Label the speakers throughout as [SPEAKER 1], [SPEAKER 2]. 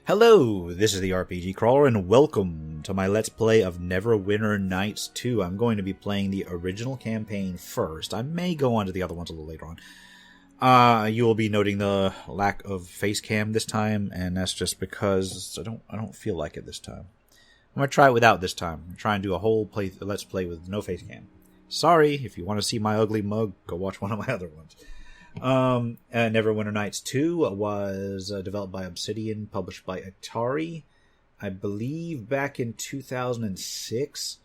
[SPEAKER 1] Hello, this is the RPG Crawler, and welcome to my Let's Play of Neverwinter Nights 2. I'm going to be playing the original campaign first. I may go on to the other ones a little later on. You will be noting the lack of face cam this time, and that's just because I don't feel like it this time. I'm going to try it without this time. I'm trying to do a whole Let's Play with no face cam. Sorry, if you want to see my ugly mug, go watch one of my other ones. Neverwinter Nights 2 was developed by Obsidian, published by Atari, I believe back in 2006.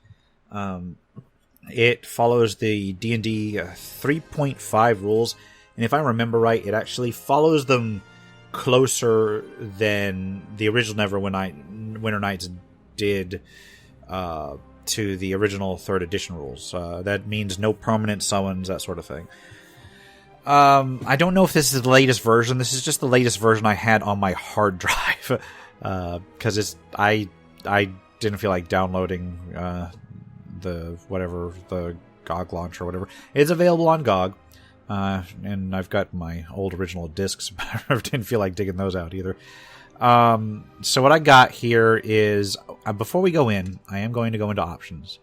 [SPEAKER 1] It follows the D&D 3.5 rules, and if I remember right, it actually follows them closer than the original Neverwinter Nights did to the original 3rd edition rules. That means no permanent summons, that sort of thing. I don't know if this is the latest version. This is just the latest version I had on my hard drive. Because I didn't feel like downloading the GOG launcher or whatever. It's available on GOG. And I've got my old original discs, but I didn't feel like digging those out either. So what I got here is, before we go in, I am going to go into options.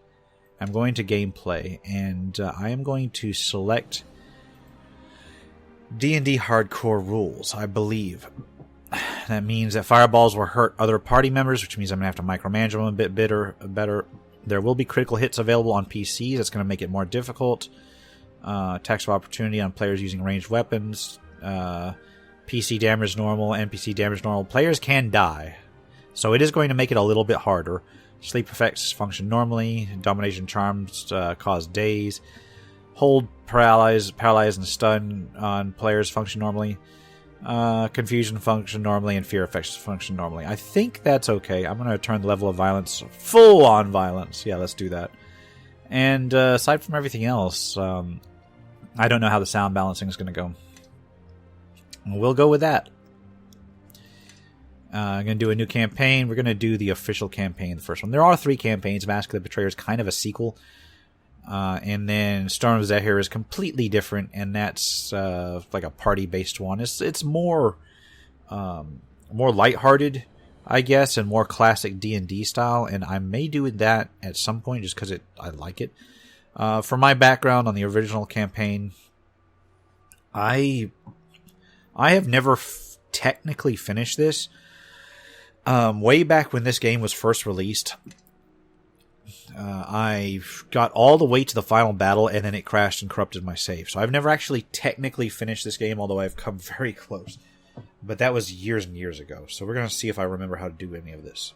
[SPEAKER 1] I'm going to gameplay, and I am going to select D&D hardcore rules, I believe. That means that fireballs will hurt other party members, which means I'm going to have to micromanage them a bit better. There will be critical hits available on PCs. That's going to make it more difficult. Attacks of opportunity on players using ranged weapons. PC damage normal, NPC damage normal. Players can die, so it is going to make it a little bit harder. Sleep effects function normally. Domination charms cause daze. Hold, paralyze, and stun on players function normally. Confusion function normally, and fear effects function normally. I think that's okay. I'm going to turn the level of violence full-on violence. Yeah, let's do that. And aside from everything else, I don't know how the sound balancing is going to go. We'll go with that. I'm going to do a new campaign. We're going to do the official campaign, the first one. There are 3 campaigns. Mask of the Betrayer is kind of a sequel. And then Storm of Zahir is completely different, and that's like a party-based one. It's more lighthearted, I guess, and more classic D&D style, and I may do that at some point just because I like it. For my background on the original campaign, I have never technically finished this. Way back when this game was first released, I got all the way to the final battle, and then it crashed and corrupted my save. So I've never actually technically finished this game, although I've come very close. But that was years and years ago. So we're going to see if I remember how to do any of this.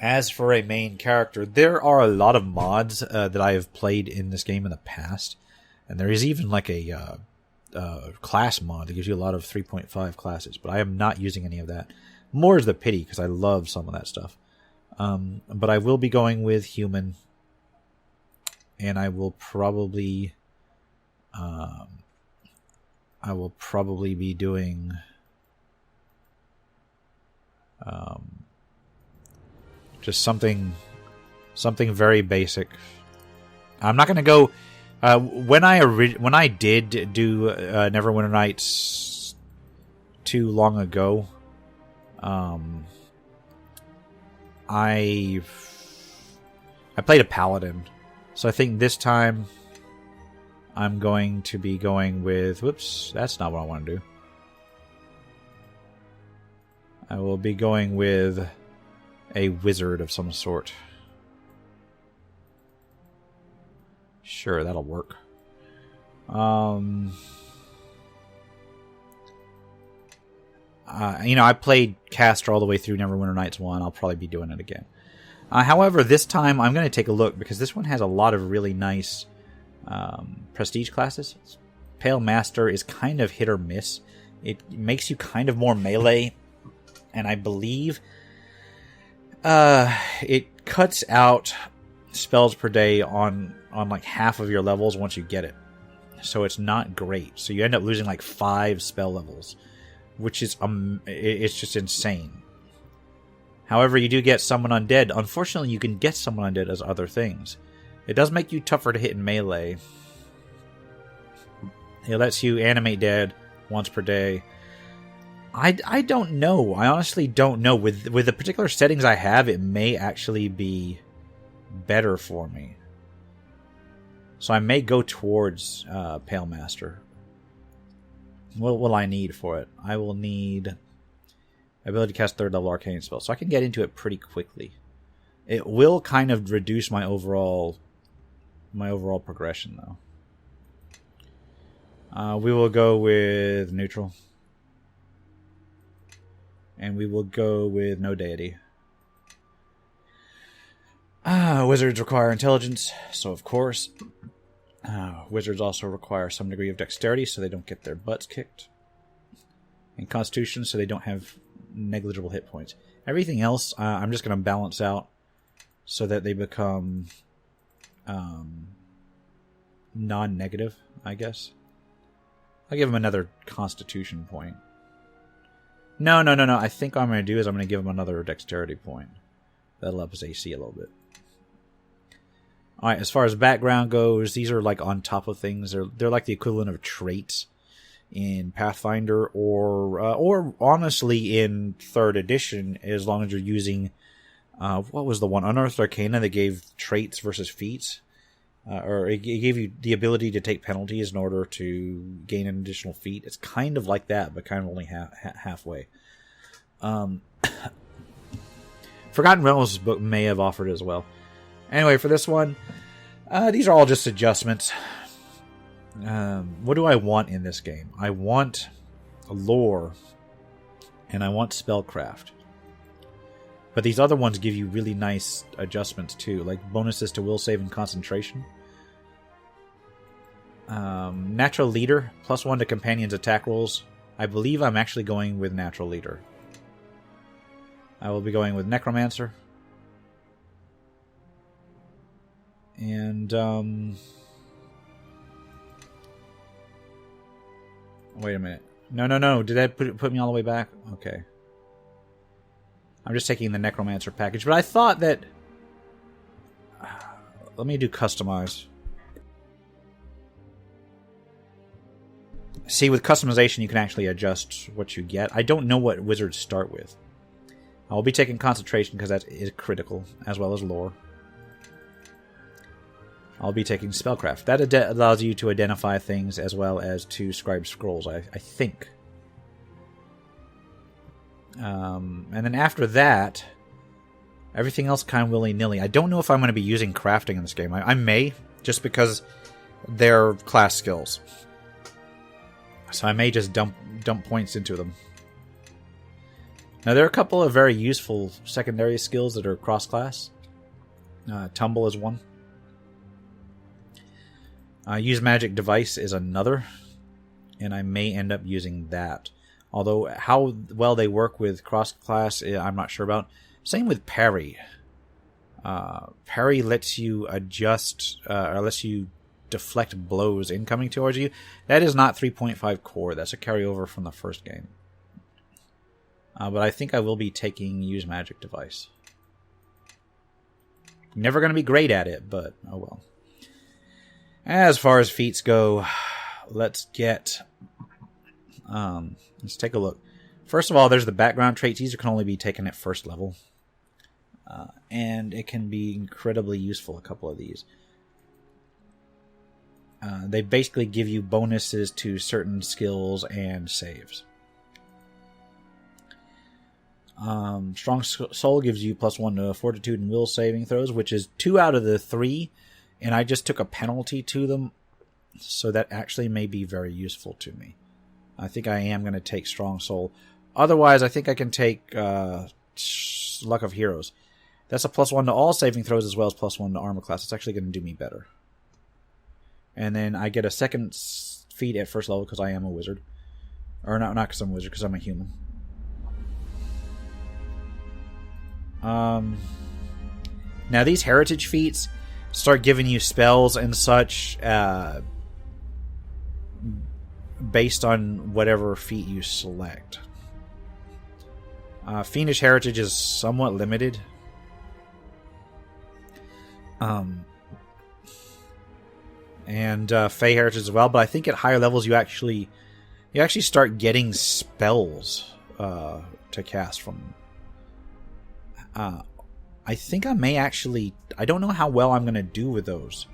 [SPEAKER 1] As for a main character, there are a lot of mods that I have played in this game in the past. And there is even like a class mod that gives you a lot of 3.5 classes. But I am not using any of that. More is the pity, because I love some of that stuff. But I will be going with human. And I will probably be doing just something very basic. I'm not going to go when I did do Neverwinter Nights too long ago. I played a paladin, so I think this time I'm going to be going with... Whoops, that's not what I want to do. I will be going with a wizard of some sort. Sure, that'll work. I played Caster all the way through Neverwinter Nights 1. I'll probably be doing it again. However, this time I'm going to take a look, because this one has a lot of really nice prestige classes. Pale Master is kind of hit or miss. It makes you kind of more melee, and I believe it cuts out spells per day on like half of your levels once you get it. So it's not great. So you end up losing like 5 spell levels, which is it's just insane. However, you do get Summon Undead. Unfortunately, you can get Summon Undead as other things. It does make you tougher to hit in melee. It lets you animate dead, once per day. I don't know. I honestly don't know. With the particular settings I have, it may actually be better for me. So I may go towards Pale Master. What will I need for it? I will need ability to cast 3rd level arcane spell, so I can get into it pretty quickly. It will kind of reduce my overall progression, though. We will go with neutral. And we will go with no deity. Wizards require intelligence, so of course. Wizards also require some degree of dexterity, so they don't get their butts kicked. And constitution, so they don't have negligible hit points. Everything else, I'm just going to balance out so that they become non-negative, I guess. I'll give them another constitution point. No. I think what I'm going to do is I'm going to give them another dexterity point. That'll up his AC a little bit. Alright, as far as background goes, these are like on top of things. They're like the equivalent of traits in Pathfinder or honestly in 3rd edition, as long as you're using what was the one? Unearthed Arcana that gave traits versus feats. Or it gave you the ability to take penalties in order to gain an additional feat. It's kind of like that, but kind of only halfway. Forgotten Realms' book may have offered it as well. Anyway, for this one, these are all just adjustments. What do I want in this game? I want lore, and I want spellcraft. But these other ones give you really nice adjustments too, like bonuses to will save and concentration. Natural Leader, +1 to companions' attack rolls. I believe I'm actually going with Natural Leader. I will be going with Necromancer. And, wait a minute. No. Did that put me all the way back? Okay. I'm just taking the Necromancer package, but I thought that... let me do Customize. See, with customization, you can actually adjust what you get. I don't know what wizards start with. I'll be taking Concentration because that is critical, as well as Lore. I'll be taking Spellcraft. That allows you to identify things as well as to scribe scrolls, I think. And then after that, everything else kind of willy-nilly. I don't know if I'm going to be using crafting in this game. I may, just because they're class skills. So I may just dump points into them. Now, there are a couple of very useful secondary skills that are cross-class. Tumble is one. Use Magic Device is another. And I may end up using that. Although, how well they work with cross-class, I'm not sure about. Same with Parry. Parry lets you adjust, or lets you deflect blows incoming towards you. That is not 3.5 core. That's a carryover from the first game. But I think I will be taking Use Magic Device. Never going to be great at it, but oh well. As far as feats go, let's get... let's take a look. First of all, there's the background traits. These can only be taken at first level. And it can be incredibly useful, a couple of these. They basically give you bonuses to certain skills and saves. Strong Soul gives you +1 to Fortitude and Will saving throws, which is 2 out of the 3, and I just took a penalty to them, so that actually may be very useful to me. I think I am going to take Strong Soul. Otherwise, I think I can take Luck of Heroes. That's a +1 to all saving throws as well as +1 to armor class. It's actually going to do me better. And then I get a second feat at first level because I am a wizard. Or not because I'm a wizard, because I'm a human. Now these heritage feats start giving you spells and such based on whatever feat you select. Fiendish Heritage is somewhat limited. And Fey Heritage as well, but I think at higher levels you actually You actually start getting spells to cast from. I think I may actually... I don't know how well I'm going to do with those.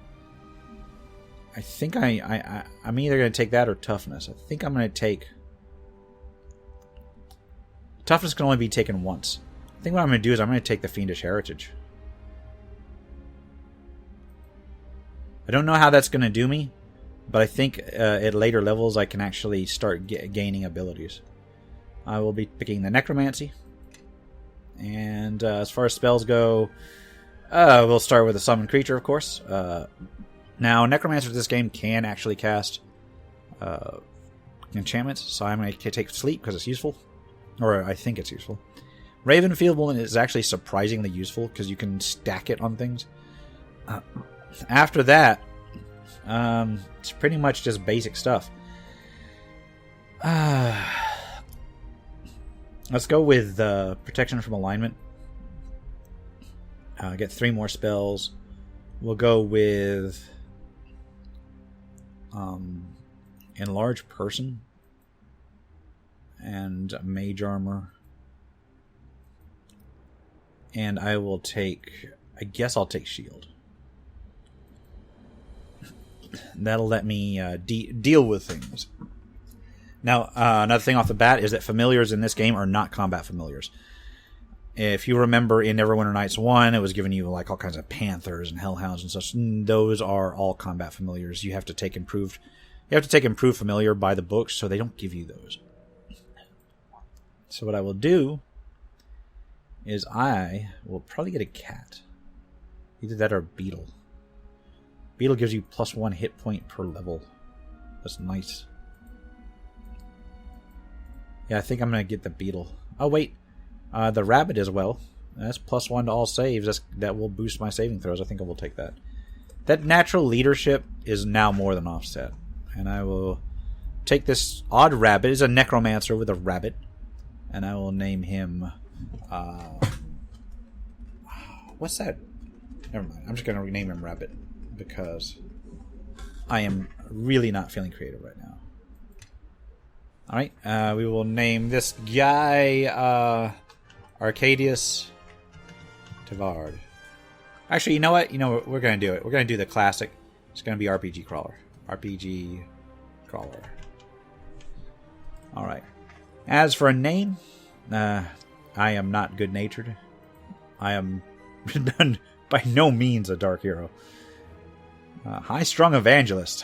[SPEAKER 1] I think I'm either going to take that or toughness. I think I'm going to take... Toughness can only be taken once. I think what I'm going to do is I'm going to take the Fiendish Heritage. I don't know how that's going to do me, but I think at later levels I can actually start gaining abilities. I will be picking the Necromancy. And as far as spells go, we'll start with a Summon Creature, of course. Now, Necromancers in this game can actually cast enchantments, so I'm going to take Sleep because it's useful. Or I think it's useful. Raven Enfeeblement is actually surprisingly useful because you can stack it on things. After that, it's pretty much just basic stuff. Let's go with Protection from Alignment. Get 3 more spells. We'll go with Enlarge Person and Mage Armor. And I will take... I guess I'll take Shield. That'll let me deal with things. Now, another thing off the bat is that familiars in this game are not combat familiars. If you remember in Neverwinter Nights 1, it was giving you like all kinds of panthers and hellhounds and such. Those are all combat familiars. You have to take improved familiar by the books, so they don't give you those. So what I will do is I will probably get a cat. Either that or a beetle. Beetle gives you +1 hit point per level. That's nice. Yeah, I think I'm going to get the beetle. Oh, wait. The rabbit as well. That's +1 to all saves. That will boost my saving throws. I think I will take that. That natural leadership is now more than offset. And I will take this odd rabbit. It's a necromancer with a rabbit. And I will name him... what's that? Never mind. I'm just going to rename him Rabbit. Because I am really not feeling creative right now. Alright, we will name this guy Arcadius Tavard. Actually, you know what? We're going to do it. We're going to do the classic. It's going to be RPG Crawler. RPG Crawler. Alright. As for a name, I am not good-natured. I am by no means a dark hero. High-strung evangelist.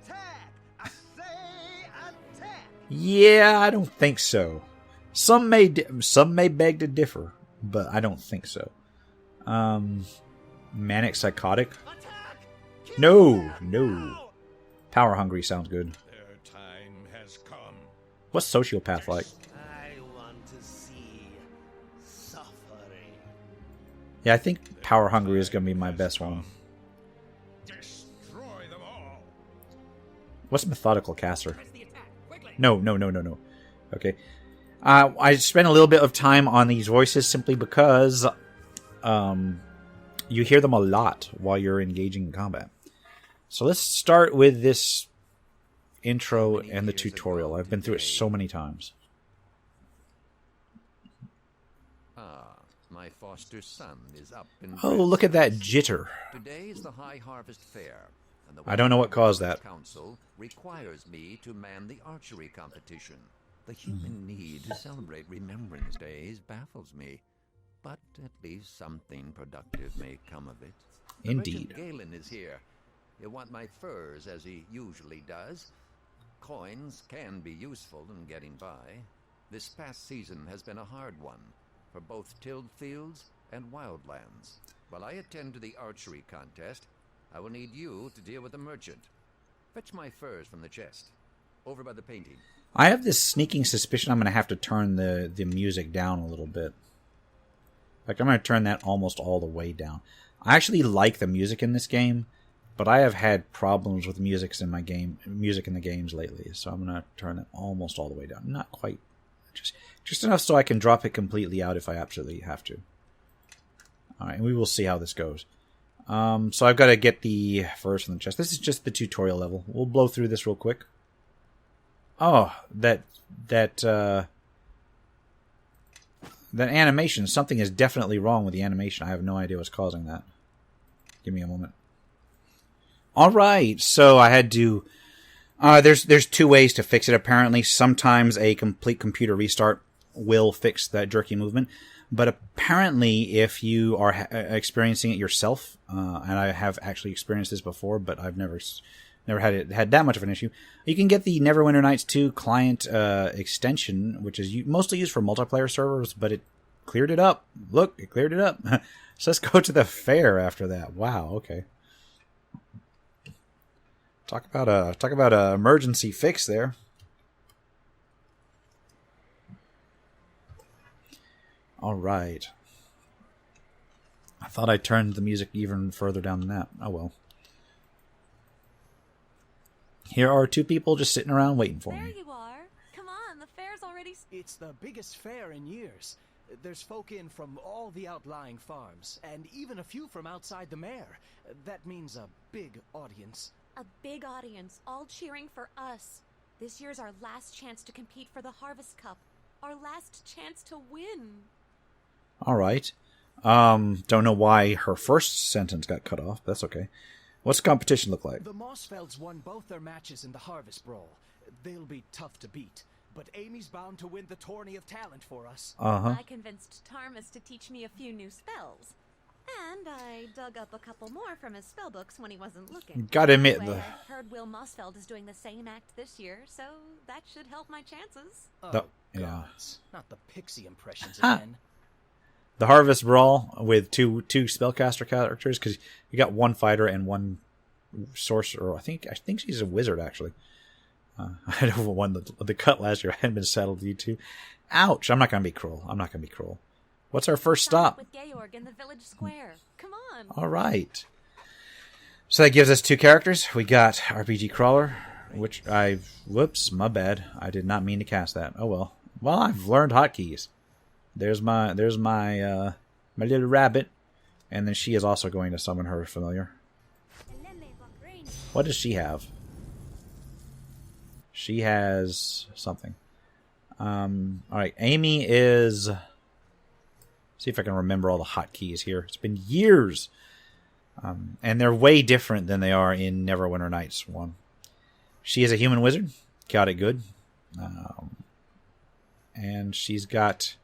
[SPEAKER 2] Attack! I say attack!
[SPEAKER 1] Yeah, I don't think so. Some may beg to differ, but I don't think so. Manic psychotic?
[SPEAKER 2] Attack!
[SPEAKER 1] No. Power hungry sounds good.
[SPEAKER 2] Their time has come.
[SPEAKER 1] What's sociopath like?
[SPEAKER 2] I want to see suffering.
[SPEAKER 1] Yeah, I think power hungry is going to be my best one.
[SPEAKER 2] Destroy them all.
[SPEAKER 1] What's methodical caster? No. Okay. I spent a little bit of time on these voices simply because you hear them a lot while you're engaging in combat. So let's start with this intro and the tutorial. I've been through it so many times.
[SPEAKER 3] My foster son is up in
[SPEAKER 1] Oh, look at that jitter.
[SPEAKER 3] Today is the High Harvest Fair, and the
[SPEAKER 1] I don't know what caused that.
[SPEAKER 3] Council requires me to man the archery competition. The human need to celebrate Remembrance Days baffles me, but at least something productive may come of it.
[SPEAKER 1] Indeed.
[SPEAKER 3] Merchant Galen is here. He'll want my furs as he usually does. Coins can be useful in getting by. This past season has been a hard one for both tilled fields and wildlands. While I attend to the archery contest, I will need you to deal with the merchant. Fetch my furs from the chest, over by the painting.
[SPEAKER 1] I have this sneaking suspicion I'm going to have to turn the music down a little bit. Like, I'm going to turn that almost all the way down. I actually like the music in this game, but I have had problems with music in the games lately, so I'm going to turn it almost all the way down. Not quite. Just enough so I can drop it completely out if I absolutely have to. Alright, and we will see how this goes. So I've got to get the furs from the chest. This is just the tutorial level. We'll blow through this real quick. Oh, that animation. Something is definitely wrong with the animation. I have no idea what's causing that. Give me a moment. All right, so I had to. There's two ways to fix it. Apparently, sometimes a complete computer restart will fix that jerky movement. But apparently, if you are experiencing it yourself, and I have actually experienced this before, but I've never had that much of an issue. You can get the Neverwinter Nights 2 client extension, which is mostly used for multiplayer servers, but it cleared it up. Look, it cleared it up. So let's go to the fair after that. Wow, okay. Talk about a emergency fix there. All right. I thought I turned the music even further down than that. Oh well. Here are two people just sitting around waiting for me.
[SPEAKER 4] There you are. Come on, the fair's already...
[SPEAKER 5] It's the biggest fair in years. There's folk in from all the outlying farms, and even a few from outside the mare. That means a big audience.
[SPEAKER 4] A big audience, all cheering for us. This year's our last chance to compete for the Harvest Cup. Our last chance to win.
[SPEAKER 1] All right. Don't know why her first sentence got cut off. That's okay. What's the competition look like?
[SPEAKER 5] The Mossfelds won both their matches in the Harvest Brawl. They'll be tough to beat, but Amy's bound to win the Tourney of Talent for us.
[SPEAKER 4] I convinced Tarmus to teach me a few new spells. And I dug up a couple more from his spellbooks when he wasn't looking.
[SPEAKER 1] Gotta admit,
[SPEAKER 4] anyway, I heard Will Mossfeld is doing the same act this year, so that should help my chances.
[SPEAKER 5] Oh,
[SPEAKER 1] yeah.
[SPEAKER 5] gods. Not the pixie impressions again.
[SPEAKER 1] The Harvest Brawl with two spellcaster characters, because you got one fighter and one sorcerer. I think she's a wizard, actually. I had won the cut last year. I hadn't been settled with you two. Ouch! I'm not gonna be cruel. What's our first stop?
[SPEAKER 4] With Georg in the village square. Come on.
[SPEAKER 1] All right. So that gives us two characters. We got RPG Crawler, which whoops, my bad. I did not mean to cast that. Oh well. Well, I've learned hotkeys. There's my little rabbit, and then she is also going to summon her familiar. What does she have? She has something. All right, Amy is. See if I can remember all the hotkeys here. It's been years, and they're way different than they are in Neverwinter Nights 1. She is a human wizard. Got it good, and she's got.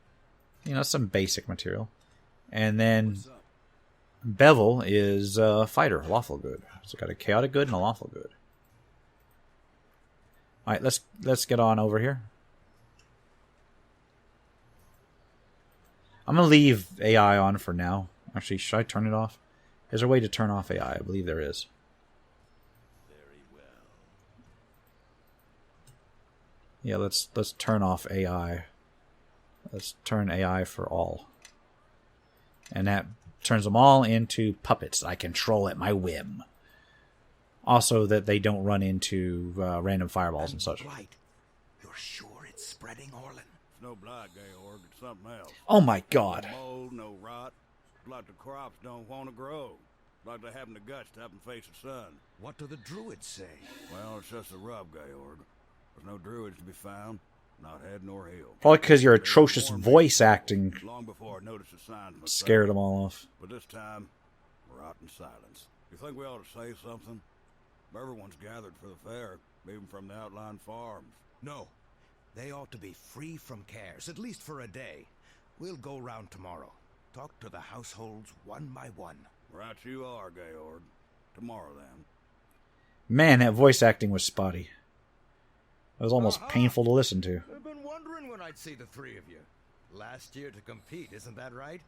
[SPEAKER 1] Some basic material. And then Bevel is a fighter, lawful good. So got a chaotic good and a lawful good. Alright, let's get on over here. I'm going to leave AI on for now. Actually, should I turn it off? Is there a way to turn off AI? I believe there is.
[SPEAKER 2] Very well.
[SPEAKER 1] Yeah, let's turn off AI. Let's turn AI for all. And that turns them all into puppets I control at my whim. Also that they don't run into random fireballs and such.
[SPEAKER 6] Blight. You're sure it's spreading, Orlin?
[SPEAKER 2] It's no blight, Georg. It's something else.
[SPEAKER 1] Oh my god.
[SPEAKER 2] No mold, no rot. It's like the crops don't want to grow. It's like they haven't the guts to up and face the sun.
[SPEAKER 6] What do the druids say?
[SPEAKER 2] Well, it's just a rub, Georg. There's no druids to be found. Not head nor heel.
[SPEAKER 1] Probably because your atrocious voice acting
[SPEAKER 2] Long before I noticed the signs myself.
[SPEAKER 1] scared them all off.
[SPEAKER 2] But this time, we're out in silence. You think we ought to say something? Everyone's gathered for the fair, even from the outlying farms.
[SPEAKER 6] No. They ought to be free from cares, at least for a day. We'll go round tomorrow. Talk to the households one by one.
[SPEAKER 2] Right you are, Georg. Tomorrow, then.
[SPEAKER 1] Man, that voice acting was spotty. It was almost painful to listen to.
[SPEAKER 6] I've been wondering when I'd see the three of you. Last year to compete, isn't that right?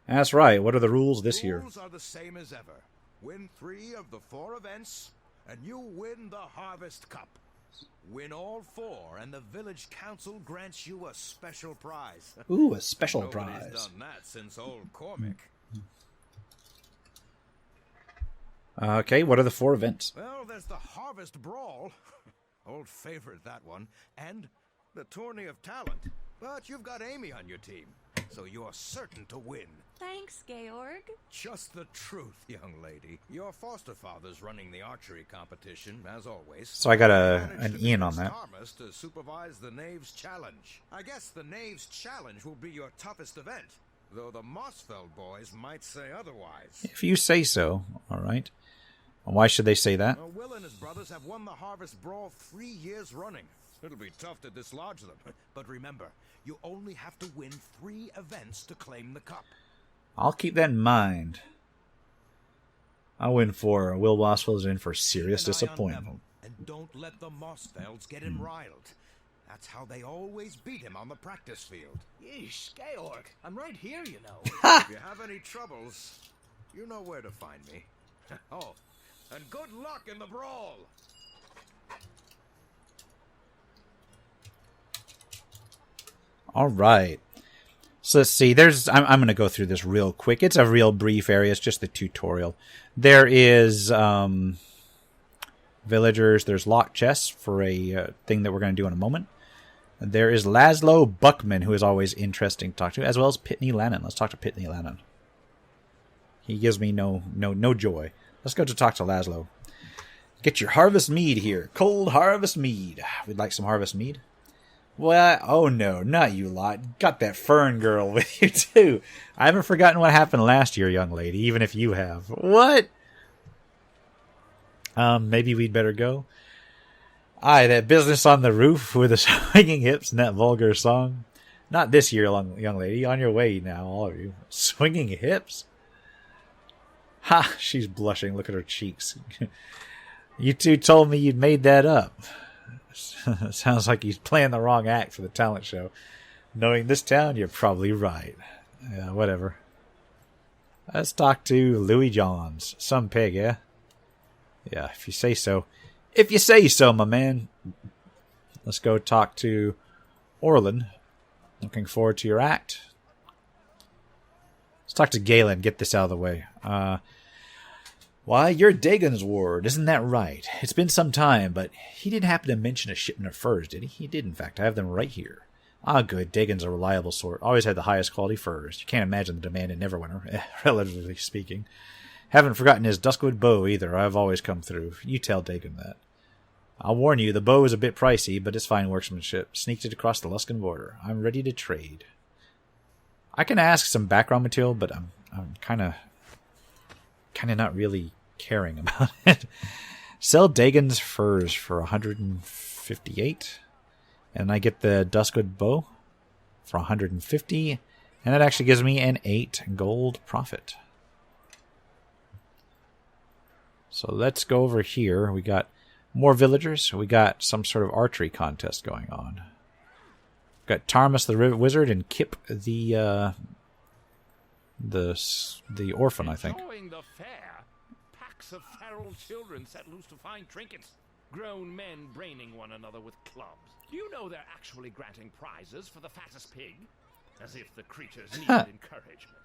[SPEAKER 1] That's right. What are the rules this year?
[SPEAKER 6] Rules are the same as ever. Win 3 of the 4 events, and you win the Harvest Cup. Win all 4, and the village council grants you a special prize.
[SPEAKER 1] Ooh, a special
[SPEAKER 6] Nobody's
[SPEAKER 1] prize.
[SPEAKER 6] done that since old Cormac.
[SPEAKER 1] Okay, what are the 4 events?
[SPEAKER 6] Well, there's the Harvest Brawl. Old favorite, that one. And the Tourney of Talent. But you've got Amy on your team. so you're certain to win.
[SPEAKER 4] Thanks, Georg.
[SPEAKER 6] Just the truth, young lady. Your foster father's running the archery competition, as always.
[SPEAKER 1] So I got
[SPEAKER 6] Managed
[SPEAKER 1] an
[SPEAKER 6] to
[SPEAKER 1] Ian on
[SPEAKER 6] convince
[SPEAKER 1] that.
[SPEAKER 6] Thomas to supervise the Knave's Challenge. I guess the Knave's Challenge will be your toughest event, though the Mossfeld boys might say otherwise.
[SPEAKER 1] If you say so, all right. Why should they say that?
[SPEAKER 6] Will and his brothers have won the Harvest Brawl 3 years running. It'll be tough to dislodge them. But remember, you only have to win 3 events to claim the cup.
[SPEAKER 1] I'll keep that in mind. I'll win 4. Will Wasfield's in for serious
[SPEAKER 6] Keep an eye on
[SPEAKER 1] disappointment.
[SPEAKER 6] Neville, and don't let the Mossfelds get him riled. That's how they always beat him on the practice field.
[SPEAKER 5] Yeesh, Georg, I'm right here, you know.
[SPEAKER 6] If you have any troubles, you know where to find me. Oh, and good luck in the brawl!
[SPEAKER 1] All right. So let's see. I'm going to go through this real quick. It's a real brief area. It's just the tutorial. There is villagers. There's locked chests for a thing that we're going to do in a moment. There is Laszlo Buckman, who is always interesting to talk to, as well as Pitney Lannon. Let's talk to Pitney Lannon. He gives me no joy. Let's go to talk to Laszlo. Get your harvest mead here. Cold harvest mead. We'd like some harvest mead. Well, oh no, not you lot. Got that Fern girl with you too. I haven't forgotten what happened last year, young lady, even if you have. What? Maybe we'd better go. Aye, that business on the roof with the swinging hips and that vulgar song. Not this year, young lady. On your way now, all of you. Swinging hips? Ha! She's blushing. Look at her cheeks. You two told me you'd made that up. Sounds like he's playing the wrong act for the talent show. Knowing this town, you're probably right. Yeah, whatever. Let's talk to Louis Johns. Some pig, yeah? Yeah, if you say so. If you say so, my man. Let's go talk to Orlin. Looking forward to your act. Let's talk to Galen. Get this out of the way. Why, you're Dagon's ward, isn't that right? It's been some time, but he didn't happen to mention a shipment of furs, did he? He did, in fact. I have them right here. Ah, good. Dagon's a reliable sort. Always had the highest quality furs. You can't imagine the demand in Neverwinter, relatively speaking. Haven't forgotten his Duskwood bow, either. I've always come through. You tell Dagon that. I'll warn you, the bow is a bit pricey, but it's fine workmanship. Sneaked it across the Luskan border. I'm ready to trade. I can ask some background material, but I'm kind of not really caring about it. Sell Dagon's furs for 158, and I get the Duskwood bow for 150, and that actually gives me an 8 gold profit. So let's go over here. We got more villagers. We got some sort of archery contest going on. Got Tarmus the Wizard and Kip the orphan, I think.
[SPEAKER 7] Enjoying the fair. Packs of feral children set loose to find trinkets. Grown men braining one another with clubs. Do you know they're actually granting prizes for the fattest pig? As if the creatures needed encouragement.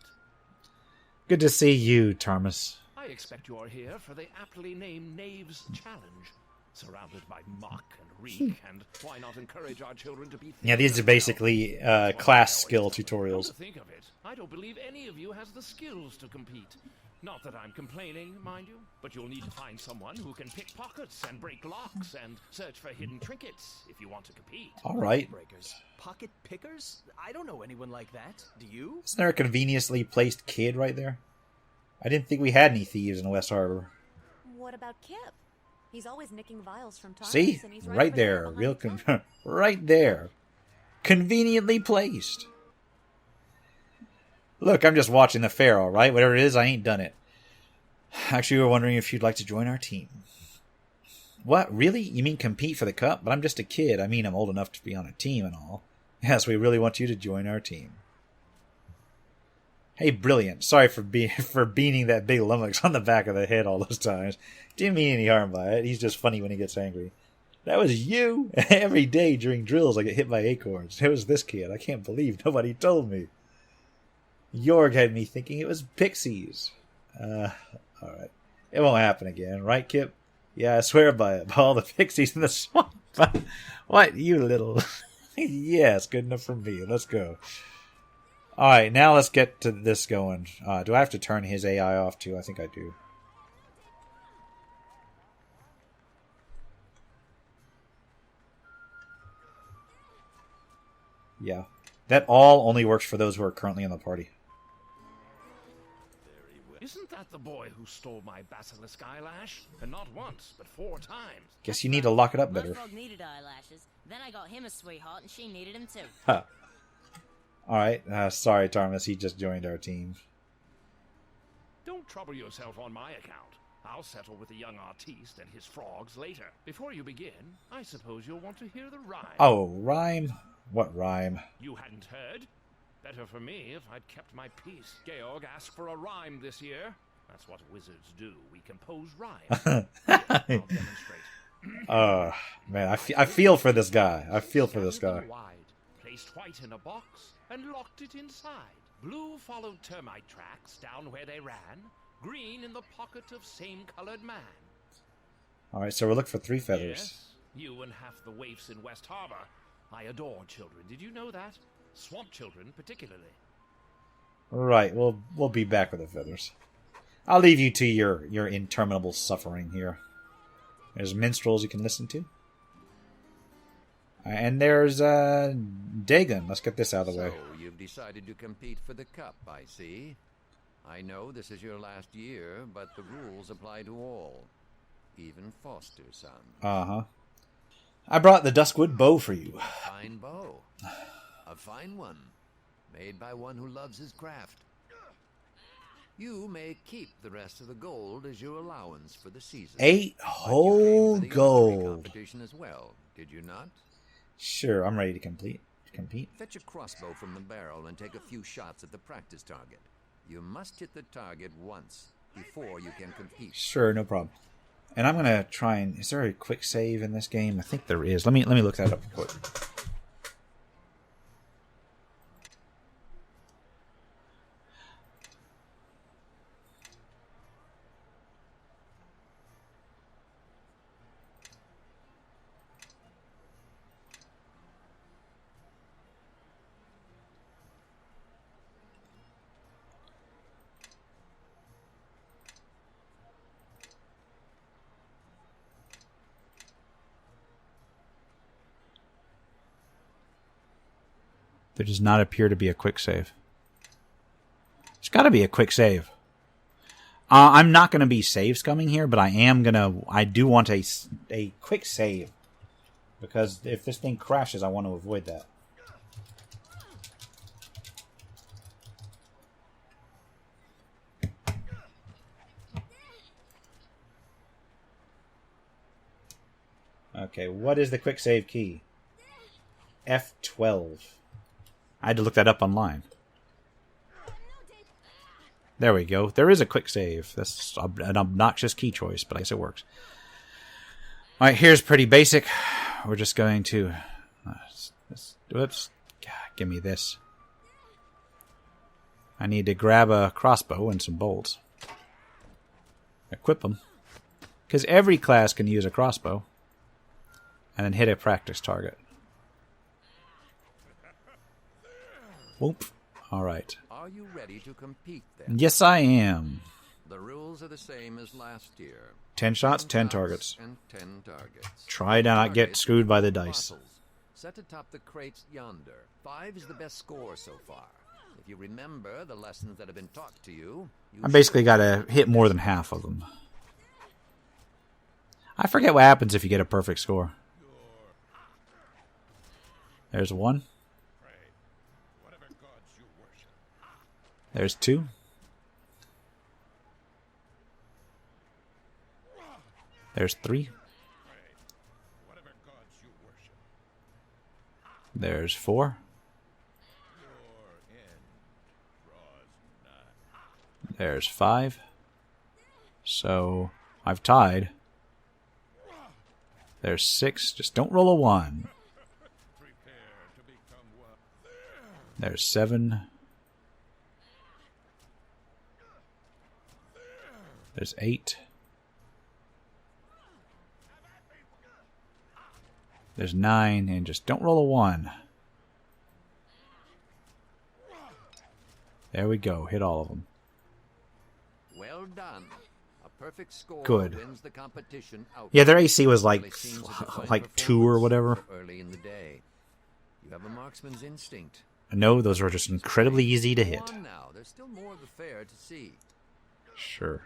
[SPEAKER 1] Good to see you, Tarmus.
[SPEAKER 7] I expect you are here for the aptly named Knave's Challenge. Surrounded by muck and reek, and why not encourage our children to be...
[SPEAKER 1] Yeah, these are basically class skill tutorials.
[SPEAKER 7] Come to think of it, I don't believe any of you has the skills to compete. Not that I'm complaining, mind you, but you'll need to find someone who can pick pockets and break locks and search for hidden trinkets if you want to compete.
[SPEAKER 1] All right.
[SPEAKER 5] Breakers. Pocket pickers? I don't know anyone like that. Do you?
[SPEAKER 1] Isn't there a conveniently placed kid right there? I didn't think we had any thieves in West Harbor.
[SPEAKER 4] What about Kip? He's always nicking vials from Thomas.
[SPEAKER 1] See?
[SPEAKER 4] And he's
[SPEAKER 1] Right there. Real right there. Conveniently placed. Look, I'm just watching the fair, all right? Whatever it is, I ain't done it. Actually, we were wondering if you'd like to join our team. What? Really? You mean compete for the cup? But I'm just a kid. I mean, I'm old enough to be on a team and all. Yes, we really want you to join our team. Hey, brilliant. Sorry for beaning that big lummox on the back of the head all those times. Didn't mean any harm by it. He's just funny when he gets angry. That was you? Every day during drills I get hit by acorns. It was this kid. I can't believe nobody told me. Jorg had me thinking it was pixies. Alright. It won't happen again, right, Kip? Yeah, I swear by it. By all the pixies in the swamp. What, you little... Yes, good enough for me. Let's go. Alright, now let's get to this going. Do I have to turn his AI off too? I think I do. Yeah. That all only works for those who are currently in the party.
[SPEAKER 7] Isn't that the boy who stole my basilisk eyelash? And not once, but 4 times.
[SPEAKER 1] Guess you need to lock it up better.
[SPEAKER 8] Frog needed eyelashes. Then I got him a sweetheart, and she needed him too.
[SPEAKER 1] Huh. Alright, sorry, Tarmus. He just joined our team.
[SPEAKER 7] Don't trouble yourself on my account. I'll settle with the young artiste and his frogs later. Before you begin, I suppose you'll want to hear the rhyme.
[SPEAKER 1] Oh, rhyme? What rhyme?
[SPEAKER 7] You hadn't heard? Better for me if I'd kept my peace. Georg asked for a rhyme this year. That's what wizards do. We compose rhymes. I'll demonstrate.
[SPEAKER 1] Man, I feel for this guy. I feel for this guy.
[SPEAKER 7] Wide, placed white in a box and locked it inside. Blue followed termite tracks down where they ran. Green in the pocket of same-colored man.
[SPEAKER 1] Alright, so we're looking for 3 feathers.
[SPEAKER 7] Yes, you and half the waifs in West Harbor. I adore children. Did you know that? Swamp children, particularly.
[SPEAKER 1] Right, we'll be back with the feathers. I'll leave you to your interminable suffering here. There's minstrels you can listen to. And there's Dagon. Let's get this out of the way.
[SPEAKER 3] So, you've decided to compete for the cup, I see. I know this is your last year, but the rules apply to all. Even foster sons.
[SPEAKER 1] Uh-huh. I brought the Duskwood bow for you.
[SPEAKER 3] A fine bow. A fine one. Made by one who loves his craft. You may keep the rest of the gold as your allowance for the season.
[SPEAKER 1] 8 whole
[SPEAKER 3] but you came for the
[SPEAKER 1] gold.
[SPEAKER 3] competition as well, did you not?
[SPEAKER 1] Sure, I'm ready to compete.
[SPEAKER 3] Fetch a crossbow from the barrel and take a few shots at the practice target. You must hit the target once before you can compete.
[SPEAKER 1] Sure, no problem. And I'm gonna try and... Is there a quick save in this game? I think there is. Let me look that up quick. There does not appear to be a quick save. There's got to be a quick save. I'm not going to be save scumming here, but I do want a quick save. Because if this thing crashes, I want to avoid that. Okay, what is the quick save key? F12. I had to look that up online. There we go. There is a quick save. That's an obnoxious key choice, but I guess it works. Alright, here's pretty basic. We're just going to... Whoops. God, give me this. I need to grab a crossbow and some bolts. Equip them. Because every class can use a crossbow. And then hit a practice target. Whoop. Alright.
[SPEAKER 3] Are you ready to compete then?
[SPEAKER 1] Yes, I am.
[SPEAKER 3] The rules are the same as last year.
[SPEAKER 1] 10 shots, 10 targets.
[SPEAKER 3] And 10 targets.
[SPEAKER 1] Try to not get screwed by the dice.
[SPEAKER 3] Bottles. Set atop the crates yonder. 5 is the best score so far. If you remember the lessons that have been taught to you...
[SPEAKER 1] I basically got to hit more than half of them. I forget what happens if you get a perfect score. There's 1. There's 2. There's 3. There's 4. There's 5. So I've tied. There's 6. Just don't roll a 1. There's 7. There's 8. There's 9, and just don't roll a 1. There we go. Hit all of them.
[SPEAKER 3] Well done. A perfect score
[SPEAKER 1] Good.
[SPEAKER 3] wins the competition out.
[SPEAKER 1] Yeah, their AC was like
[SPEAKER 3] Really seems a divine
[SPEAKER 1] 2 or
[SPEAKER 3] performance
[SPEAKER 1] whatever.
[SPEAKER 3] so early in the day. You have a marksman's instinct.
[SPEAKER 1] No, those were just incredibly easy to hit.
[SPEAKER 3] Go on now. There's still more of the fair to see.
[SPEAKER 1] Sure.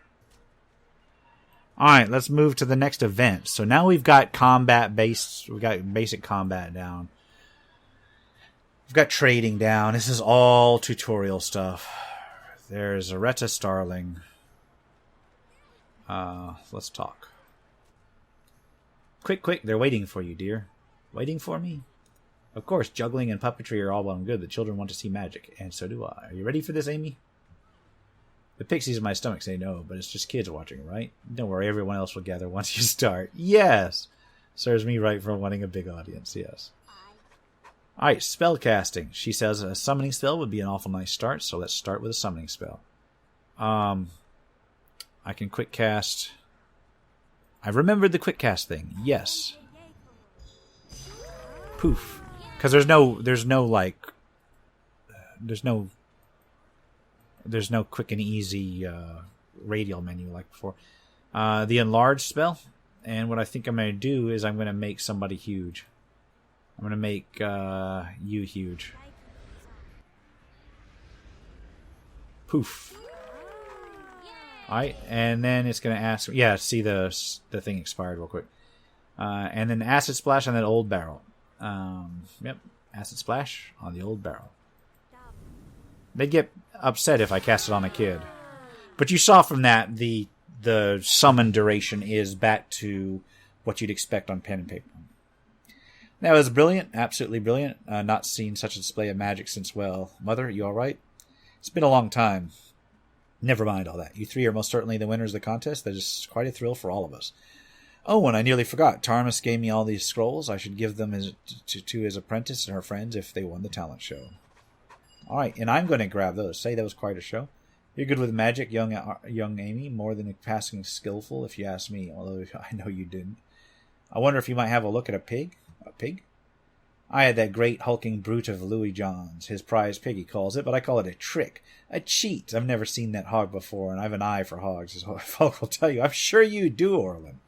[SPEAKER 1] Alright, let's move to the next event. So now we've got combat based, we've got basic combat down. We've got trading down. This is all tutorial stuff. There's Aretta Starling. Let's talk. Quick, they're waiting for you, dear. Waiting for me? Of course, juggling and puppetry are all well and good. The children want to see magic, and so do I. Are you ready for this, Amy? The pixies in my stomach say no, but it's just kids watching, right? Don't worry, everyone else will gather once you start. Yes! Serves me right for wanting a big audience, yes. Alright, spell casting. She says a summoning spell would be an awful nice start, so let's start with a summoning spell. I can quick cast. I remembered the quick cast thing. Yes. Poof. Because there's no quick and easy radial menu like before. The enlarge spell, and what I think I'm going to do is I'm going to make somebody huge. I'm going to make you huge. Poof. Alright, and then it's going to ask... Yeah, see the thing expired real quick. And then acid splash on that old barrel. Yep, acid splash on the old barrel. They'd get upset if I cast it on a kid. But you saw from that the summon duration is back to what you'd expect on pen and paper. That was brilliant, absolutely brilliant. Not seen such a display of magic since, well, Mother, you alright? It's been a long time. Never mind all that. You three are most certainly the winners of the contest. That is quite a thrill for all of us. Oh, and I nearly forgot. Tarmus gave me all these scrolls. I should give them to his apprentice and her friends if they won the talent show. Alright, and I'm going to grab those. Say that was quite a show. You're good with magic, young Amy. More than passing skillful, if you ask me. Although I know you didn't. I wonder if you might have a look at a pig? A pig? I had that great hulking brute of Louis John's. His prize pig, he calls it, but I call it a trick. A cheat. I've never seen that hog before, and I have an eye for hogs, as folk will tell you. I'm sure you do, Orlin.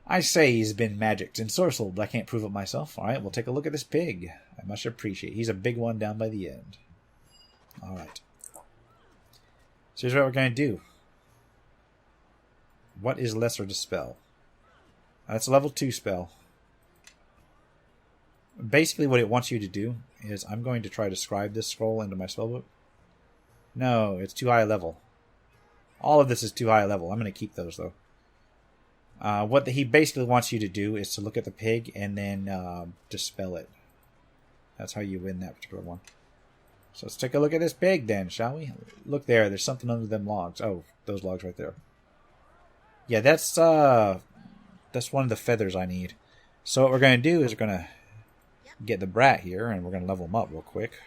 [SPEAKER 1] I say he's been magicked and sorcelled, but I can't prove it myself. All right, we'll take a look at this pig. I much appreciate it. He's a big one down by the end. All right. So here's what we're going to do. What is Lesser Dispel? That's a level 2 spell. Basically what it wants you to do is I'm going to try to scribe this scroll into my spellbook. No, it's too high a level. All of this is too high a level. I'm going to keep those, though. What he basically wants you to do is to look at the pig and then dispel it. That's how you win that particular one. So let's take a look at this pig then, shall we? Look there. There's something under them logs. Oh, those logs right there. Yeah, that's one of the feathers I need. So what we're going to do is we're going to get the brat here, and we're going to level him up real quick.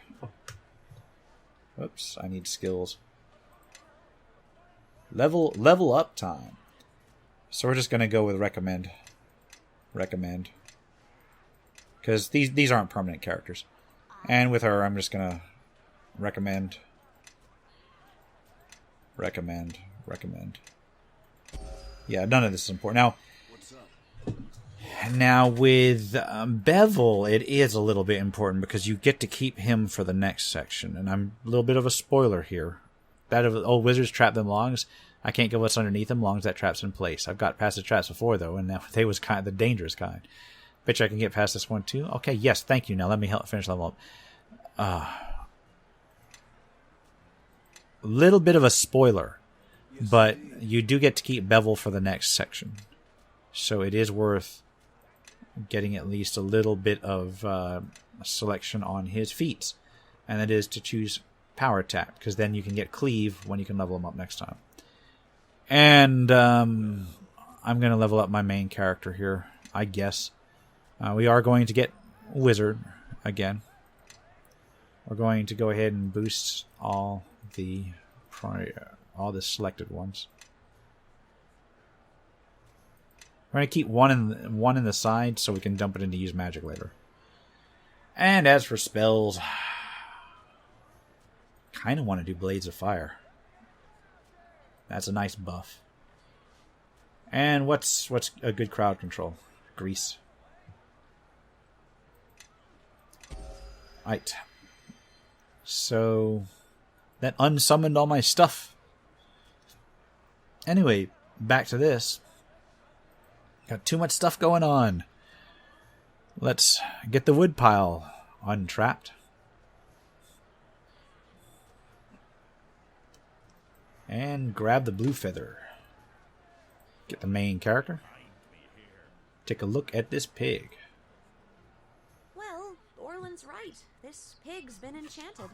[SPEAKER 1] Oops, I need skills. Level up time. So we're just going to go with recommend. Recommend. Because these aren't permanent characters. And with her, I'm just going to recommend. Recommend. Recommend. Yeah, none of this is important. Now with Bevel, it is a little bit important because you get to keep him for the next section. And I'm a little bit of a spoiler here. That of old wizards trap them longs. I can't get what's underneath them long as that trap's in place. I've got past the traps before, though, and they was kind of the dangerous kind. Bet you I can get past this one, too. Okay, yes, thank you. Now let me finish level up. Little bit of a spoiler, but you do get to keep Bevel for the next section. So it is worth getting at least a little bit of selection on his feats. And that is to choose Power Attack, because then you can get Cleave when you can level him up next time. And I'm going to level up my main character here, I guess. We are going to get Wizard again. We're going to go ahead and boost all the selected ones. We're going to keep one in the side so we can dump it in to use magic later. And as for spells, Kind of want to do Blades of Fire. That's a nice buff. And what's a good crowd control? Grease. Right. So that unsummoned all my stuff. Anyway, back to this. Got too much stuff going on. Let's get the wood pile untrapped. And grab the blue feather. Get the main character. Take a look at this pig.
[SPEAKER 4] Well, Orland's right. This pig's been enchanted.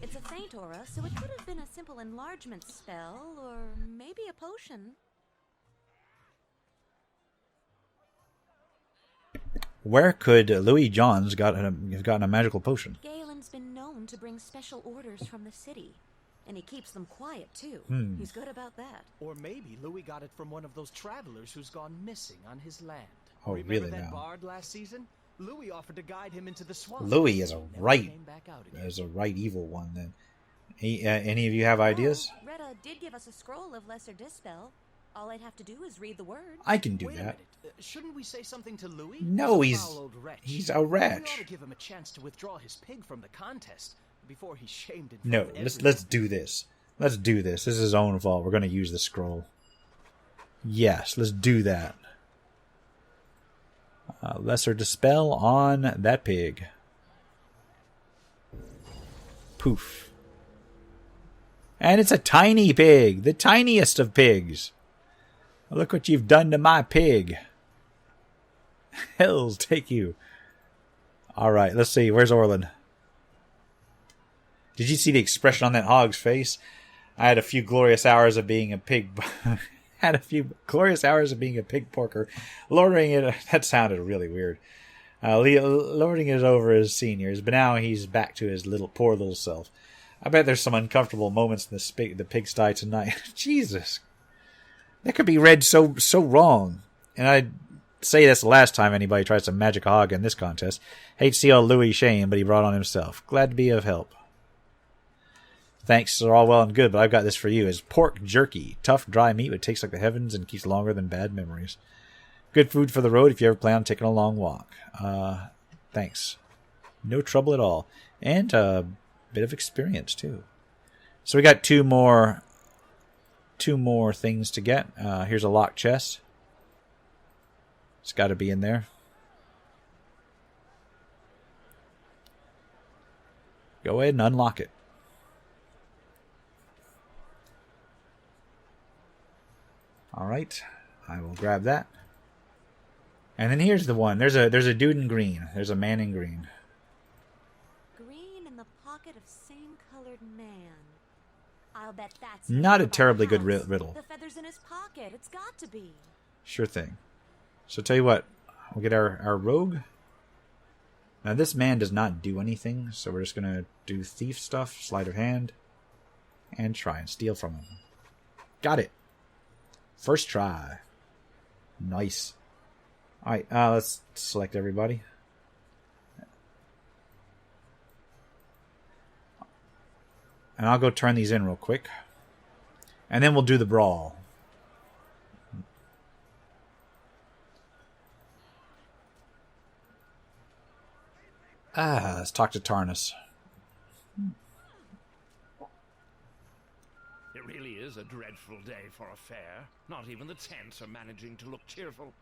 [SPEAKER 4] It's a faint aura, so it could have been a simple enlargement spell, or maybe a potion.
[SPEAKER 1] Where could Louis Johns have gotten a magical potion?
[SPEAKER 4] Galen's been known to bring special orders from the city. And he keeps them quiet, too. He's good about that.
[SPEAKER 5] Or maybe Louis got it from one of those travelers who's gone missing on his land.
[SPEAKER 1] Oh,
[SPEAKER 5] Remember
[SPEAKER 1] really
[SPEAKER 5] that
[SPEAKER 1] now?
[SPEAKER 5] bard last season? Louis offered to guide him into the swamp.
[SPEAKER 1] Louis is a
[SPEAKER 5] Never
[SPEAKER 1] right
[SPEAKER 5] came back out again.
[SPEAKER 1] is a right evil one then. Any of you have ideas?
[SPEAKER 4] Well, Retta did give us a scroll of Lesser Dispel. All I'd have to do is read the words.
[SPEAKER 1] I can do
[SPEAKER 5] Wait a
[SPEAKER 1] that.
[SPEAKER 5] minute. Shouldn't we say something to Louis?
[SPEAKER 1] No,
[SPEAKER 5] He's a foul old wretch.
[SPEAKER 1] he's a
[SPEAKER 5] We
[SPEAKER 1] wretch.
[SPEAKER 5] ought to give him a chance to withdraw his pig from the contest before he's shamed in front
[SPEAKER 1] No,
[SPEAKER 5] of everyone.
[SPEAKER 1] let's do this. Let's do this. This is his own fault. We're going to use the scroll. Yes, let's do that. Lesser Dispel on that pig. Poof. And it's a tiny pig. The tiniest of pigs. Look what you've done to my pig. Hells take you. Alright, let's see. Where's Orland? Did you see the expression on that hog's face? I had a few glorious hours of being a pig. Had a few glorious hours of being a pig porker. Lording it. That sounded really weird. Lording it over his seniors, but now he's back to his poor little self. I bet there's some uncomfortable moments in the pigsty tonight. Jesus, that could be read so wrong. And I'd say that's the last time anybody tries to magic a hog in this contest. Hate to see all Louis shame, but he brought on himself. Glad to be of help. Thanks are all well and good, but I've got this for you. It's pork jerky. Tough, dry meat, but tastes like the heavens and keeps longer than bad memories. Good food for the road if you ever plan on taking a long walk. Thanks. No trouble at all. And a bit of experience, too. So we got two more things to get. Here's a locked chest. It's got to be in there. Go ahead and unlock it. Alright, I will grab that. And then here's the one. There's a dude in green. There's a man in green.
[SPEAKER 4] Green in the pocket of same-colored man. I'll bet that's
[SPEAKER 1] Not a
[SPEAKER 4] about
[SPEAKER 1] terribly good
[SPEAKER 4] house.
[SPEAKER 1] riddle.
[SPEAKER 4] The feather's in his pocket. It's got to be.
[SPEAKER 1] Sure thing. So tell you what, we'll get our rogue. Now this man does not do anything, so we're just going to do thief stuff, sleight of hand, and try and steal from him. Got it. First try. Nice. Alright, let's select everybody. And I'll go turn these in real quick. And then we'll do the brawl. Let's talk to Tarnus.
[SPEAKER 7] It really is a dreadful day for a fair. Not even the tents are managing to look cheerful.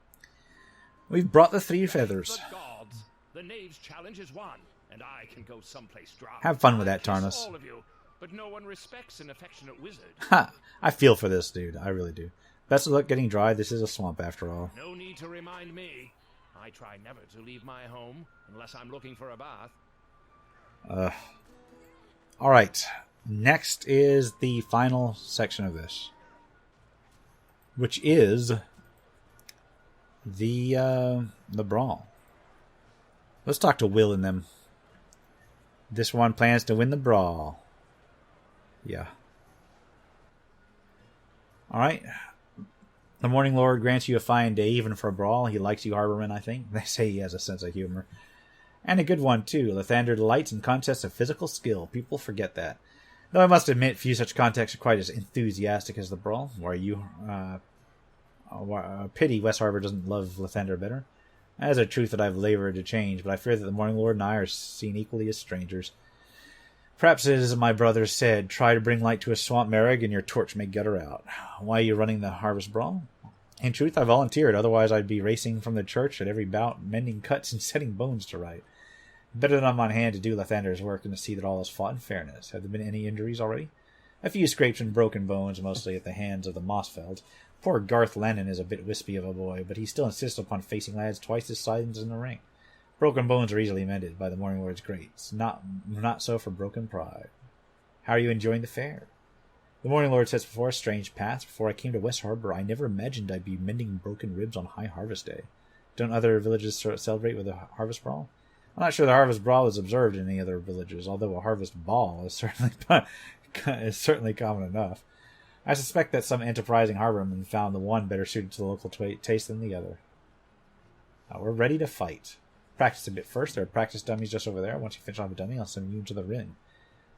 [SPEAKER 1] We've brought the three feathers.
[SPEAKER 7] The gods. The knave's challenge is won, and I can go someplace dry.
[SPEAKER 1] Have fun with that,
[SPEAKER 7] I kiss
[SPEAKER 1] Tarnus.
[SPEAKER 7] all of you, but no one respects an affectionate wizard.
[SPEAKER 1] Ha! I feel for this dude. I really do. Best of luck getting dry. This is a swamp after all.
[SPEAKER 7] No need to remind me. I try never to leave my home unless I'm looking for a bath.
[SPEAKER 1] Alright. Next is the final section of this. Which is the brawl. Let's talk to Will and them. This one plans to win the brawl. Yeah. Alright. The Morning Lord grants you a fine day even for a brawl. He likes you, Harborman, I think. They say he has a sense of humor. And a good one, too. Lathander delights in contests of physical skill. People forget that. Though I must admit, few such contexts are quite as enthusiastic as the brawl. Why you? Pity West Harbor doesn't love Lathander better. That is a truth that I've labored to change, but I fear that the Morning Lord and I are seen equally as strangers. Perhaps it is as my brother said, try to bring light to a swamp merrig and your torch may gutter out. Why are you running the harvest brawl? In truth, I volunteered, otherwise I'd be racing from the church at every bout, mending cuts and setting bones to right. Better than I'm on hand to do Lathander's work and to see that all is fought in fairness. Have there been any injuries already? A few scrapes and broken bones, mostly at the hands of the Mossfeld. Poor Garth Lennon is a bit wispy of a boy, but he still insists upon facing lads twice his size in the ring. Broken bones are easily mended by the Morning Lord's grace. Not so for broken pride. How are you enjoying the fair? The Morning Lord sets before us strange paths. Before I came to West Harbor, I never imagined I'd be mending broken ribs on High Harvest Day. Don't other villages celebrate with a harvest brawl? I'm not sure the harvest brawl is observed in any other villages, although a harvest ball is certainly common enough. I suspect that some enterprising harborman found the one better suited to the local taste than the other. We're ready to fight. Practice a bit first. There are practice dummies just over there. Once you finish off a dummy, I'll send you into the ring.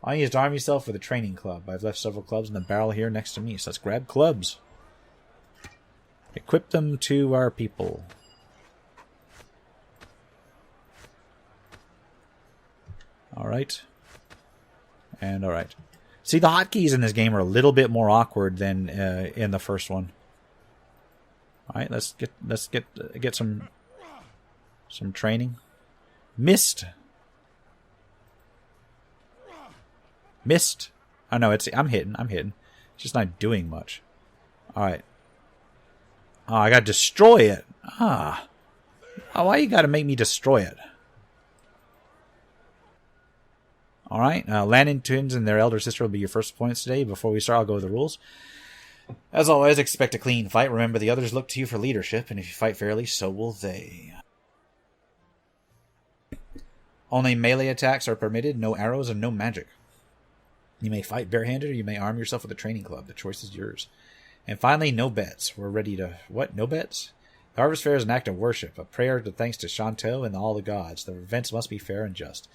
[SPEAKER 1] All you need is to arm yourself with a training club. I've left several clubs in the barrel here next to me, so let's grab clubs. Equip them to our people. Alright. And alright. See, the hotkeys in this game are a little bit more awkward than in the first one. Alright, let's get some training. Missed. Oh no, I'm hitting. It's just not doing much. Alright. Oh, I gotta destroy it. Oh, why you gotta make me destroy it? Alright, Lannon twins and their elder sister will be your first opponents today. Before we start, I'll go over the rules. As always, expect a clean fight. Remember, the others look to you for leadership, and if you fight fairly, so will they. Only melee attacks are permitted, no arrows, and no magic. You may fight barehanded, or you may arm yourself with a training club. The choice is yours. And finally, no bets. We're ready to... What? No bets? The Harvest Fair is an act of worship, a prayer to thanks to Shanto and all the gods. The events must be fair and just.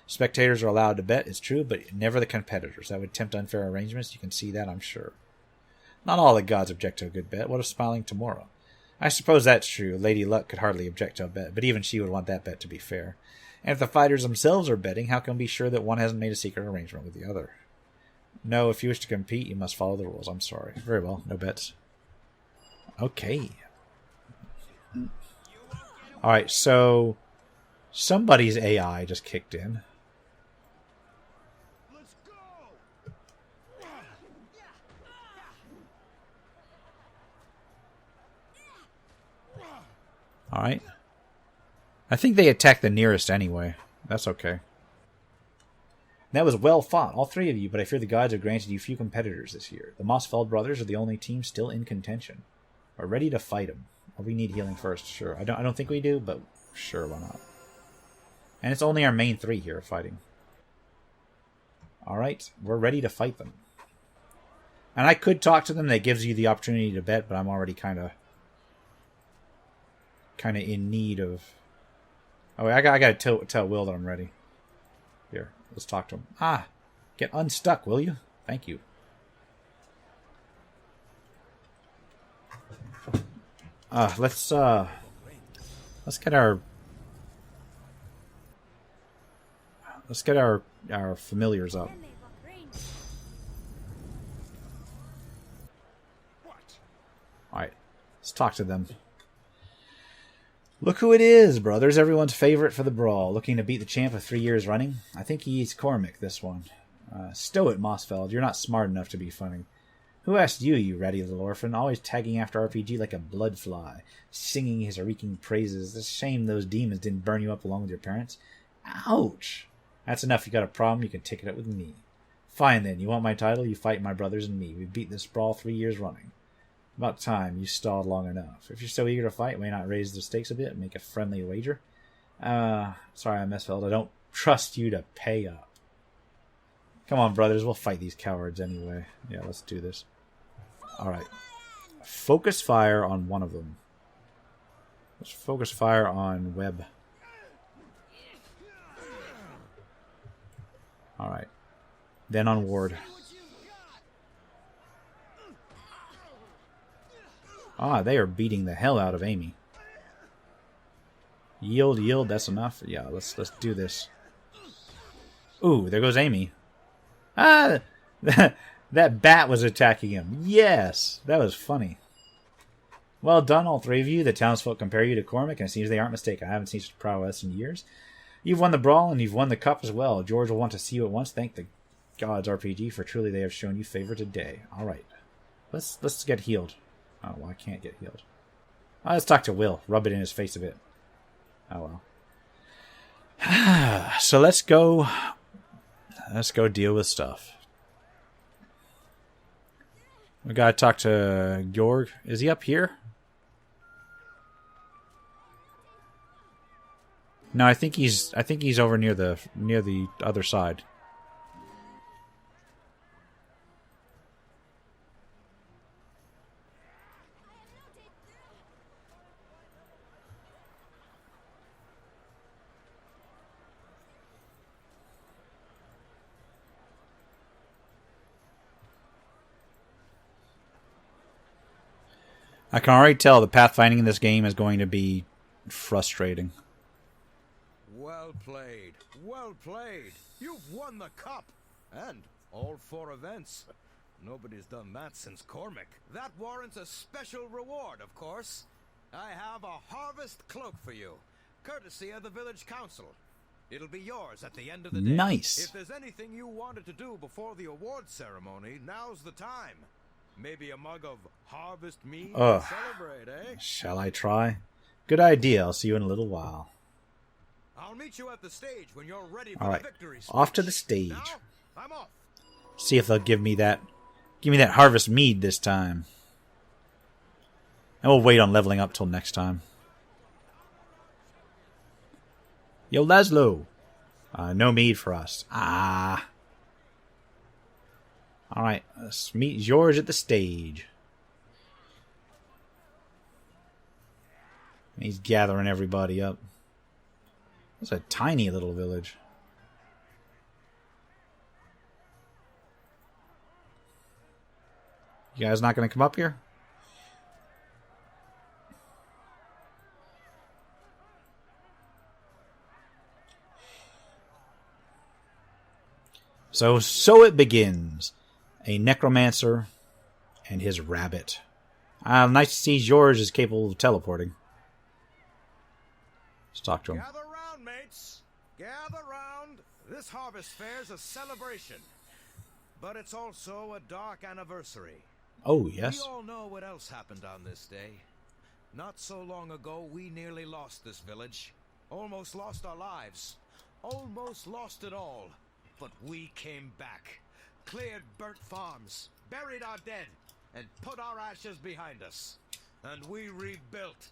[SPEAKER 1] Spectators are allowed to bet, it's true, but never the competitors. That would tempt unfair arrangements. You can see that, I'm sure. Not all the gods object to a good bet. What of smiling tomorrow? I suppose that's true. Lady Luck could hardly object to a bet, but even she would want that bet to be fair. And if the fighters themselves are betting, how can we be sure that one hasn't made a secret arrangement with the other? No, if you wish to compete, you must follow the rules. I'm sorry. Very well, no bets. Okay. Alright, so... somebody's AI just kicked in. Alright. I think they attacked the nearest anyway. That's okay. That was well fought, all three of you, but I fear the gods have granted you few competitors this year. The Mossfeld brothers are the only team still in contention. We're ready to fight them. Or we need healing first, sure. I don't think we do, but sure, why not? And it's only our main three here fighting. Alright, we're ready to fight them. And I could talk to them, that gives you the opportunity to bet, but I'm already kind of in need of... Oh, I gotta tell Will that I'm ready. Here, let's talk to him. Ah, get unstuck, will you? Thank you. Let's get our familiars up. Alright, let's talk to them. Look who it is, brothers. Everyone's favorite for the brawl. Looking to beat the champ of 3 years running. I think he's Cormac, this one. Stow it, Mossfeld. You're not smart enough to be funny. Who asked you, you ratty little orphan? Always tagging after RPG like a blood fly. Singing his reeking praises. It's a shame those demons didn't burn you up along with your parents. Ouch! That's enough. You got a problem, you can take it up with me. Fine then. You want my title? You fight my brothers and me. We've beat this brawl 3 years running. About time. You stalled long enough. If you're so eager to fight, may not raise the stakes a bit and make a friendly wager? Sorry, Mossfeld. I don't trust you to pay up. Come on, brothers. We'll fight these cowards anyway. Yeah, let's do this. Alright. Focus fire on one of them. Let's focus fire on Webb. Alright. Then on Ward. Ah, they are beating the hell out of Amy. Yield, yield, that's enough. Yeah, let's do this. Ooh, there goes Amy. Ah, that bat was attacking him. Yes, that was funny. Well done, all three of you. The townsfolk compare you to Cormac, and it seems they aren't mistaken. I haven't seen such prowess in years. You've won the brawl, and you've won the cup as well. George will want to see you at once. Thank the gods, RPG, for truly they have shown you favor today. All right, let's get healed. Oh, well, I can't get healed. Oh, let's talk to Will. Rub it in his face a bit. Oh well. So let's go deal with stuff. We gotta talk to Georg. Is he up here? No, I think he's over near the other side. I can already tell the pathfinding in this game is going to be frustrating.
[SPEAKER 6] Well played. Well played. You've won the cup. And all 4 events. Nobody's done that since Cormac. That warrants a special reward, of course. I have a harvest cloak for you, courtesy of the village council. It'll be yours at the end of the day.
[SPEAKER 1] Nice.
[SPEAKER 6] If there's anything you wanted to do before the award ceremony, now's the time. Maybe a mug of harvest mead to celebrate, eh?
[SPEAKER 1] Shall I try? Good idea. I'll see you in a little while.
[SPEAKER 6] I'll meet you at the stage when you're ready for
[SPEAKER 1] Alright,
[SPEAKER 6] the victory speech.
[SPEAKER 1] off to the stage.
[SPEAKER 6] Now, I'm off.
[SPEAKER 1] See if they'll give me that harvest mead this time. And we'll wait on leveling up till next time. Yo, Laszlo. No mead for us. Ah. Alright, let's meet George at the stage. He's gathering everybody up. It's a tiny little village. You guys not going to come up here? So it begins. A necromancer and his rabbit. Nice to see George is capable of teleporting. Let's talk to him.
[SPEAKER 6] Gather round, mates. Gather round. This harvest fair's a celebration. But it's also a dark anniversary.
[SPEAKER 1] Oh, yes.
[SPEAKER 6] We all know what else happened on this day. Not so long ago, we nearly lost this village. Almost lost our lives. Almost lost it all. But we came back. Cleared burnt farms. Buried our dead. And put our ashes behind us. And we rebuilt.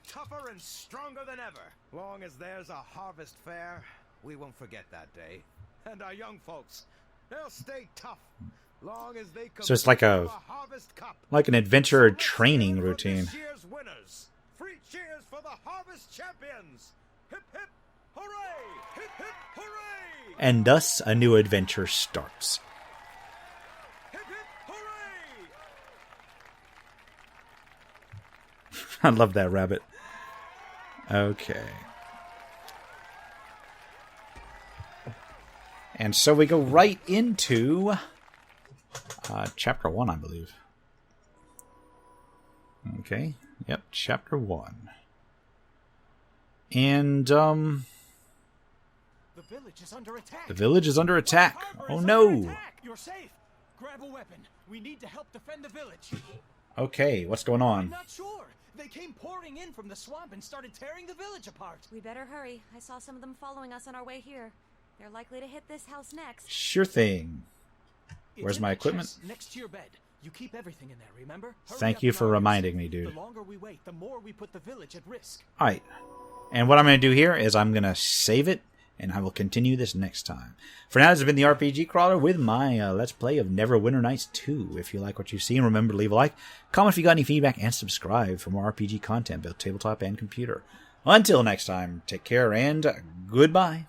[SPEAKER 6] Tougher and stronger than ever. Long as there's a harvest fair, we won't forget that day. And our young folks, they'll stay tough. Long as they
[SPEAKER 1] So it's like
[SPEAKER 6] a harvest cup.
[SPEAKER 1] Like an adventure training routine.
[SPEAKER 6] This year's winners. 3 cheers for the harvest champions. Hip hip hooray! Hip hip hooray!
[SPEAKER 1] And thus a new adventure starts.
[SPEAKER 6] Hip hip hooray!
[SPEAKER 1] I love that rabbit. Okay. And so we go right into chapter 1, I believe. Okay. Yep, chapter 1. And
[SPEAKER 5] The village is under attack.
[SPEAKER 1] the village is under attack. Oh no.
[SPEAKER 5] You're safe. Grab a weapon. We need to help defend the village.
[SPEAKER 1] Okay, what's going
[SPEAKER 5] I'm
[SPEAKER 1] on?
[SPEAKER 5] not sure. They came pouring in from the swamp and started tearing the village apart.
[SPEAKER 4] We better hurry. I saw some of them following us on our way here. They're likely to hit this house next.
[SPEAKER 1] Sure thing.
[SPEAKER 5] It's
[SPEAKER 1] Where's
[SPEAKER 5] in
[SPEAKER 1] my
[SPEAKER 5] the
[SPEAKER 1] equipment?
[SPEAKER 5] chest next to your bed. You keep everything in there, remember? Hurry
[SPEAKER 1] Thank
[SPEAKER 5] up
[SPEAKER 1] you
[SPEAKER 5] and
[SPEAKER 1] for
[SPEAKER 5] I'll
[SPEAKER 1] reminding
[SPEAKER 5] use
[SPEAKER 1] me,
[SPEAKER 5] it.
[SPEAKER 1] dude.
[SPEAKER 5] The longer we wait, the more we put the village at risk.
[SPEAKER 1] Alright. And what I'm going to do here is I'm going to save it, and I will continue this next time. For now, this has been the RPG Crawler with my Let's Play of Neverwinter Nights 2. If you like what you see, remember to leave a like, comment if you got any feedback, and subscribe for more RPG content, both tabletop and computer. Until next time, take care and goodbye.